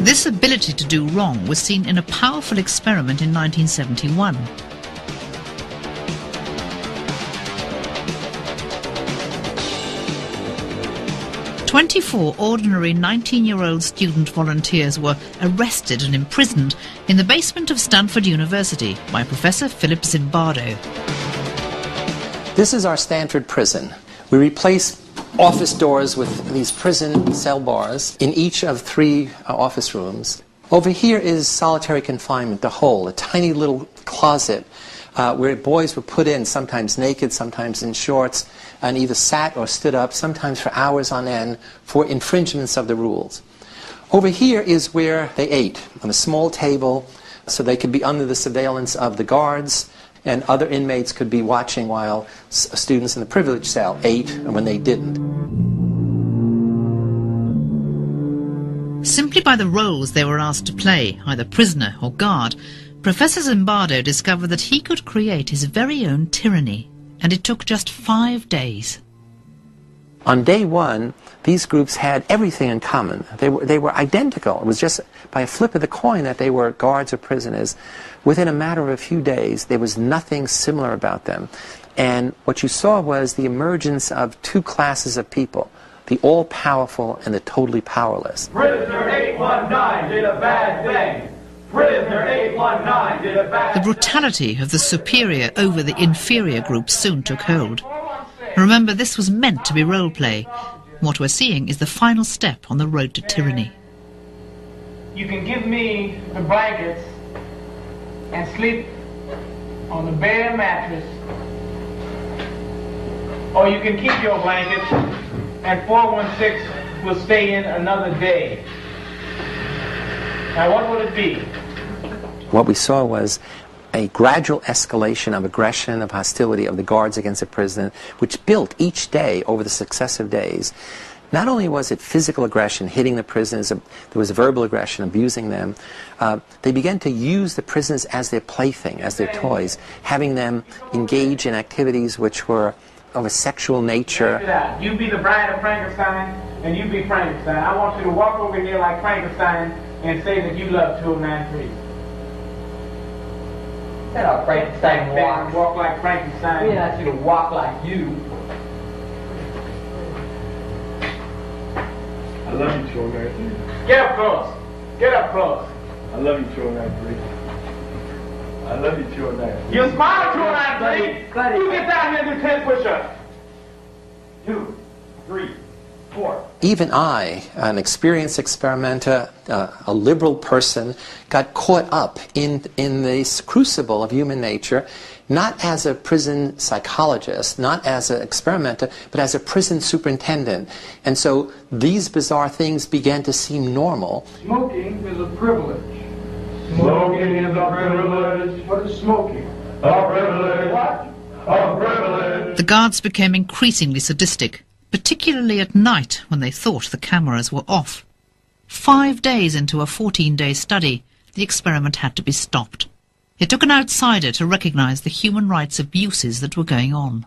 This ability to do wrong was seen in a powerful experiment in 1971. "24 ordinary 19-year-old student volunteers were arrested and imprisoned in the basement of Stanford University by Professor Philip Zimbardo." This is our Stanford prison. We replace office doors with these prison cell bars in each of 3 office rooms. Over here is solitary confinement, the hole, a tiny little closet where boys were put in, sometimes naked, sometimes in shorts, and either sat or stood up, sometimes for hours on end, for infringements of the rules. Over here is where they ate, on a small table, so they could be under the surveillance of the guards, and other inmates could be watching while students in the privileged cell ate and when they didn't. Simply by the roles they were asked to play, either prisoner or guard, Professor Zimbardo discovered that he could create his very own tyranny, and it took just 5 days. On day 1, these groups had everything in common. They were identical. It was just by a flip of the coin that they were guards or prisoners. Within a matter of a few days, there was nothing similar about them. And what you saw was the emergence of 2 classes of people, the all-powerful and the totally powerless. Prisoner 819 did a bad thing. Prisoner 819 did a bad thing. The brutality of the superior over the inferior group soon took hold. Remember, this was meant to be role play. What we're seeing is the final step on the road to tyranny. You can give me the blankets and sleep on the bare mattress, or you can keep your blankets and 416 will stay in another day. Now what would it be? What we saw was a gradual escalation of aggression, of hostility of the guards against the prisoner, which built each day over the successive days. Not only was it physical aggression, hitting the prisoners, there was verbal aggression, abusing them. They began to use the prisoners as their plaything, as their toys, having them engage in activities which were of a sexual nature. You be the bride of Frankenstein, and you be Frankenstein. I want you to walk over here like Frankenstein and say that you love 293. That's how Frankenstein walks. Walk like Frankenstein. We ask you to walk like you. I love you, 293. Get up close. Get up close. I love you, 293. I love you, 293. You smile, 293. You get down here and do 10 push-ups. 2, 3, 4. Even I, an experienced experimenter, a liberal person, got caught up in this crucible of human nature, not as a prison psychologist, not as an experimenter, but as a prison superintendent. And so these bizarre things began to seem normal. Smoking is a privilege. Smoking is a privilege. What is smoking? A privilege. What? A privilege. The guards became increasingly sadistic, particularly at night when they thought the cameras were off. 5 days into a 14-day study, the experiment had to be stopped. It took an outsider to recognize the human rights abuses that were going on.